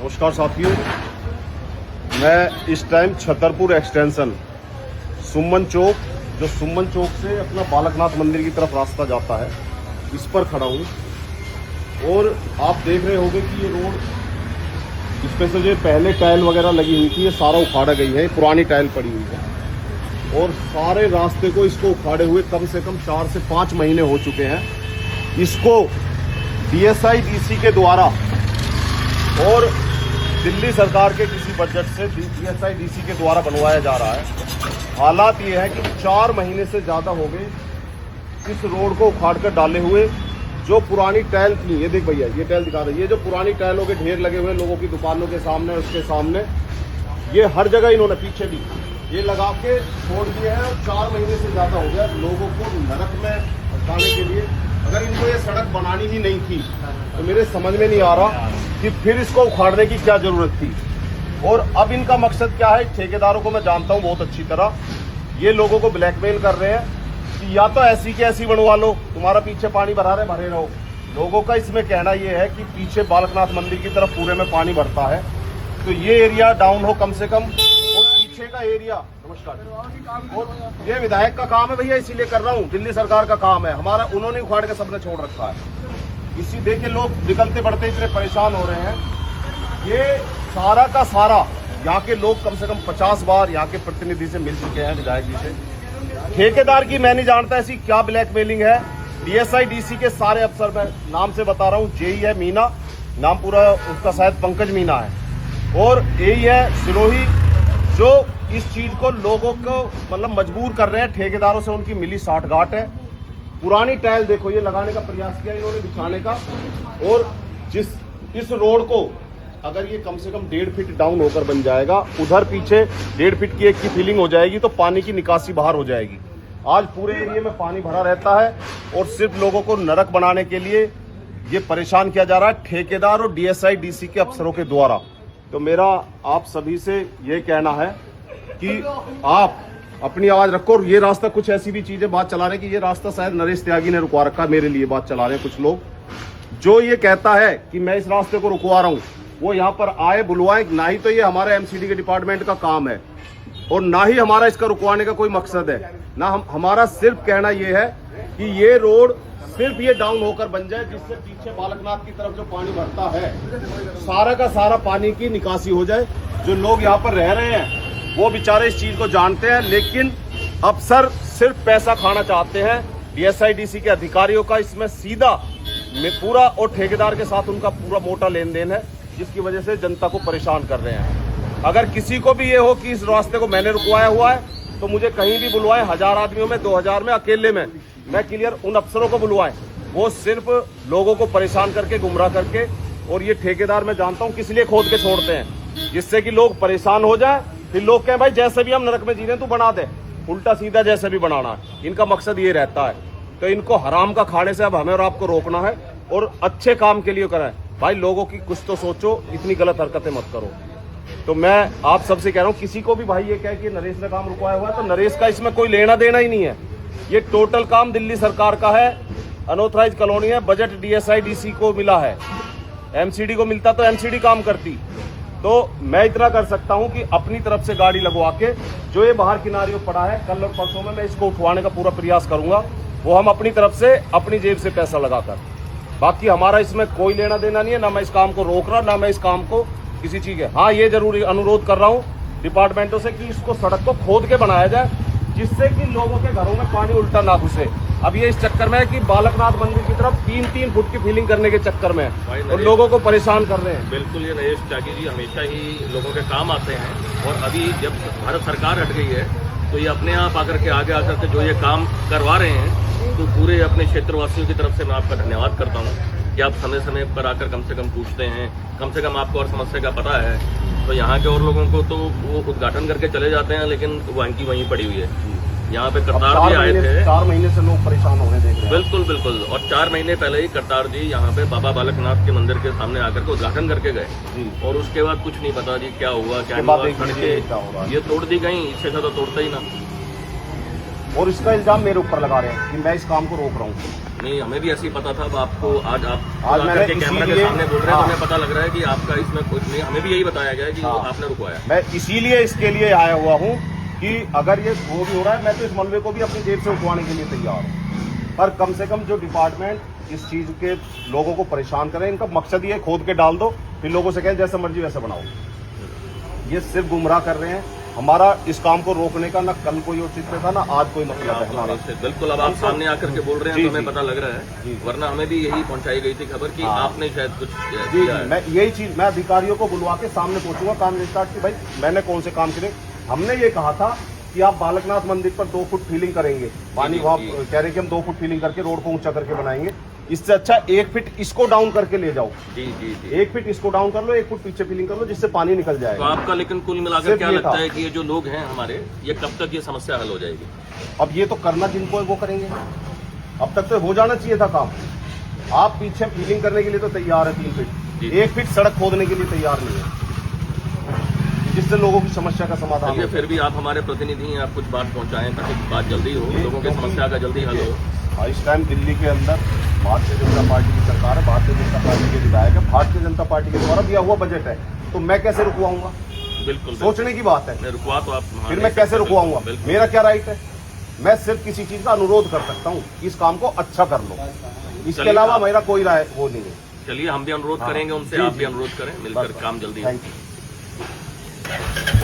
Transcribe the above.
नमस्कार साथियों, मैं इस टाइम छतरपुर एक्सटेंशन सुमन चौक, जो सुमन चौक से अपना बालकनाथ मंदिर की तरफ रास्ता जाता है, इस पर खड़ा हूँ। और आप देख रहे होंगे कि ये रोड, इस पे से जो पहले टाइल वगैरह लगी हुई थी, ये सारा उखाड़ा गई है, पुरानी टाइल पड़ी हुई है। और सारे रास्ते को इसको उखाड़े हुए कम से कम 4 से 5 महीने हो चुके हैं। इसको DSI-DC के द्वारा और दिल्ली सरकार के किसी बजट से DSI-DC के द्वारा बनवाया जा रहा है। हालात ये है कि 4 महीने से ज़्यादा हो गए इस रोड को उखाड़ कर डाले हुए। जो पुरानी टाइल थी, ये देख भैया, ये टाइल दिखा रहे, ये जो पुरानी टाइलों के ढेर लगे हुए लोगों की दुकानों के सामने, उसके सामने, ये हर जगह इन्होंने पीछे भी ये लगा के छोड़ दिए हैं। और 4 महीने से ज़्यादा हो गया लोगों को नरक में फंसाने के लिए। अगर इनको ये सड़क बनानी ही नहीं थी तो मेरे समझ में नहीं आ रहा कि फिर इसको उखाड़ने की क्या जरूरत थी। और अब इनका मकसद क्या है? ठेकेदारों को मैं जानता हूं बहुत अच्छी तरह। ये लोगों को ब्लैकमेल कर रहे हैं कि या तो ऐसी की ऐसी बनवा लो, तुम्हारा पीछे पानी भरा रहे, भरे रहो। लोगों का इसमें कहना ये है कि पीछे बालकनाथ मंदिर की तरफ पूरे में पानी भरता है, तो ये एरिया डाउन हो कम से कम। और पीछे का एरिया, नमस्कार, और ये विधायक का काम है भैया, इसीलिए कर रहा हूँ, दिल्ली सरकार का काम है। हमारा उन्होंने उखाड़ के सबने छोड़ रखा है। इसी देखे लोग निकलते बढ़ते इतने परेशान हो रहे हैं। ये सारा का सारा यहाँ के लोग कम से कम 50 बार यहाँ के प्रतिनिधि से मिल चुके हैं, विधायक जी से। ठेकेदार की मैं नहीं जानता ऐसी क्या ब्लैकमेलिंग है। DSI-DC के सारे अफसर, मैं नाम से बता रहा हूँ, जेई है मीना, नाम पूरा उसका शायद पंकज मीना है, और AE है सिरोही, जो इस चीज को लोगों को मतलब मजबूर कर रहे हैं। ठेकेदारों से उनकी मिली साठगांठ है। पुरानी टाइल देखो, ये लगाने का प्रयास किया इन्होंने, बिछाने का। और इस रोड को अगर ये कम से कम 1.5 फीट डाउन होकर बन जाएगा, उधर पीछे 1.5 फीट की एक की फिलिंग हो जाएगी, तो पानी की निकासी बाहर हो जाएगी। आज पूरे एरिया में पानी भरा रहता है और सिर्फ लोगों को नरक बनाने के लिए ये परेशान किया जा रहा है ठेकेदार और DSI-DC के अफसरों के द्वारा। तो मेरा आप सभी से ये कहना है कि आप अपनी आवाज रखो। और ये रास्ता, कुछ ऐसी भी चीजें बात चला रहे हैं कि ये रास्ता शायद नरेश त्यागी ने रुकवा रखा है, मेरे लिए बात चला रहे हैं कुछ लोग। जो ये कहता है कि मैं इस रास्ते को रुकवा रहा हूं, वो यहाँ पर आए, बुलवाए। ना ही तो ये हमारे MCD के डिपार्टमेंट का काम है और ना ही हमारा इसका रुकवाने का कोई मकसद है। ना हमारा सिर्फ कहना ये है कि ये रोड सिर्फ ये डाउन होकर बन जाए, जिससे पीछे बालकनाथ की तरफ जो पानी भरता है, सारा का सारा पानी की निकासी हो जाए। जो लोग यहाँ पर रह रहे हैं वो बेचारे इस चीज को जानते हैं, लेकिन अफसर सिर्फ पैसा खाना चाहते हैं। DSI-DC के अधिकारियों का इसमें सीधा पूरा, और ठेकेदार के साथ उनका पूरा मोटा लेन देन है, जिसकी वजह से जनता को परेशान कर रहे हैं। अगर किसी को भी ये हो कि इस रास्ते को मैंने रुकवाया हुआ है, तो मुझे कहीं भी बुलवाए, 1000 आदमियों में, 2000 में, अकेले में, मैं क्लियर उन अफसरों को बुलवाए। वो सिर्फ लोगों को परेशान करके, गुमराह करके। और ये ठेकेदार मैं जानता हूँ किस लिए खोद के छोड़ते हैं, जिससे कि लोग परेशान हो जाए। फिर लोग कहें भाई जैसे भी हम नरक में जी रहे हैं तू बना दे, उल्टा सीधा जैसे भी बनाना है। इनका मकसद ये रहता है। तो इनको हराम का खाने से अब हमें और आपको रोकना है और अच्छे काम के लिए कराएं। भाई लोगों की कुछ तो सोचो, इतनी गलत हरकतें मत करो। तो मैं आप सबसे कह रहा हूँ, किसी को भी भाई ये कहे कि नरेश ने काम रुकवाया हुआ है, तो नरेश का इसमें कोई लेना देना ही नहीं है। ये टोटल काम दिल्ली सरकार का है। अनऑथराइज कॉलोनी है, बजट DSI-DC को मिला है। MCD को मिलता तो MCD काम करती। तो मैं इतना कर सकता हूं कि अपनी तरफ से गाड़ी लगवा के, जो ये बाहर किनारियों पड़ा है, कल और परसों में मैं इसको उठवाने का पूरा प्रयास करूंगा। वो हम अपनी तरफ से, अपनी जेब से पैसा लगाकर। बाकी हमारा इसमें कोई लेना देना नहीं है। ना मैं इस काम को रोक रहा, ना मैं इस काम को किसी चीज है। हाँ, ये जरूरी अनुरोध कर रहा हूँ डिपार्टमेंटों से कि इसको, सड़क को खोद के बनाया जाए, जिससे कि लोगों के घरों में पानी उल्टा ना घुसे। अब ये इस चक्कर में है कि बालकनाथ मंदिर की तरफ 3-3 फुट की फिलिंग करने के चक्कर में है और लोगों को परेशान कर रहे हैं। बिल्कुल, ये नरेश त्यागी जी हमेशा ही लोगों के काम आते हैं। और अभी जब भारत सरकार हट गई है, तो ये अपने आप आकर के आगे आकर के जो ये काम करवा रहे हैं, तो पूरे अपने क्षेत्रवासियों की तरफ से मैं आपका धन्यवाद करता हूँ कि आप समय समय पर आकर कम से कम पूछते हैं। कम से कम आपको और समस्या का पता है। तो यहाँ के और लोगों को तो वो उद्घाटन करके चले जाते हैं, लेकिन वहीं की वहीं पड़ी हुई है। यहाँ पे करतार जी आए थे, 4 महीने से लोग परेशान होने देख रहे हैं। बिल्कुल बिल्कुल। और 4 महीने पहले ही करतार जी यहाँ पे बाबा बालकनाथ के मंदिर के सामने आकर के उद्घाटन करके गए। और उसके बाद कुछ नहीं पता जी क्या हुआ, क्या नहीं हुआ। सड़कें ये तोड़ दी गई, इससे ज्यादा तोड़ता ही ना। और इसका इल्जाम मेरे ऊपर लगा रहे हैं कि मैं इस काम को रोक रहा हूँ। नहीं, हमें भी ऐसे ही पता था। अब आपको आज आप आज मैंने आकर के कैमरा के इसीलिए- सामने बोल रहे हैं, हाँ। तो हमें पता लग रहा है कि आपका इसमें कुछ नहीं, हमें भी यही बताया गया है कि हाँ। आपने रुकवाया। मैं इसीलिए इसके लिए आया हुआ हूँ कि अगर ये वो भी हो रहा है, मैं तो इस मलबे को भी अपनी जेब से उठवाने के लिए तैयार हूँ। पर कम से कम जो डिपार्टमेंट इस चीज के लोगों को परेशान करें, इनका मकसद ये है, खोद के डाल दो, फिर लोगों से कहें जैसे मर्जी वैसे बनाओ। ये सिर्फ गुमराह कर रहे हैं। हमारा इस काम को रोकने का ना कल कोई औचित्य था, ना आज कोई मतलब है हमारा। बिल्कुल, अब आप सामने आकर के बोल रहे हैं जी, तो हमें जी। पता लग रहा जी। है, वरना हमें भी यही पहुंचाई गई थी खबर कि हाँ। आपने शायद कुछ जी किया जी, है। मैं यही चीज मैं अधिकारियों को बुलवा के सामने पहुंचूंगा काम स्टार्ट की, भाई मैंने कौन से काम करे। हमने ये कहा था कि आप बालकनाथ मंदिर पर 2 फुट फिलिंग करेंगे, पानी जी, वहाँ जी। कह रहे कि हम 2 फुट फिलिंग करके रोड को ऊंचा करके बनाएंगे। इससे अच्छा 1 फीट इसको डाउन करके ले जाओ, जी जी जी। 1 फीट इसको डाउन कर लो, 1 फुट पीछे फिलिंग कर लो, जिससे पानी निकल तो जाएगा। आपका लेकिन कुल मिलाकर सिर्फ क्या ये लगता था। है कि ये जो लोग हैं हमारे, ये कब तक ये समस्या हल हो जाएगी? अब ये तो करना जिनको है वो करेंगे, अब तक तो हो जाना चाहिए था काम। आप पीछे फिलिंग करने के लिए तो तैयार है 3 जी। फीट, 1 फीट सड़क खोदने के लिए तैयार नहीं है, जिससे लोगों की समस्या का समाधान चलिए, हो। फिर भी आप हमारे प्रतिनिधि हैं, आप कुछ बात पहुंचाएं ताकि बात जल्दी हो, ये लोगों की क्योंकि समस्या का जल्दी हल हो। हाँ, इस टाइम दिल्ली के अंदर भारतीय जनता पार्टी की सरकार है, भारतीय जनता पार्टी के विधायक है, भारतीय जनता पार्टी के द्वारा दिया हुआ बजट है, तो मैं कैसे रुकवाऊंगा? बिल्कुल, सोचने की बात है। मैं रुकवा तो आप फिर मैं कैसे रुकवाऊंगा? बिल्कुल। मेरा क्या राइट है? मैं सिर्फ किसी चीज का अनुरोध कर सकता हूँ, इस काम को अच्छा कर लो, इसके चलिए, अलावा आप- मेरा कोई राय वो नहीं है। चलिए, हम भी अनुरोध हाँ। करेंगे उनसे, जी, आप जी। भी अनुरोध करें, मिलकर बस, काम जल्दी हो। Thank you.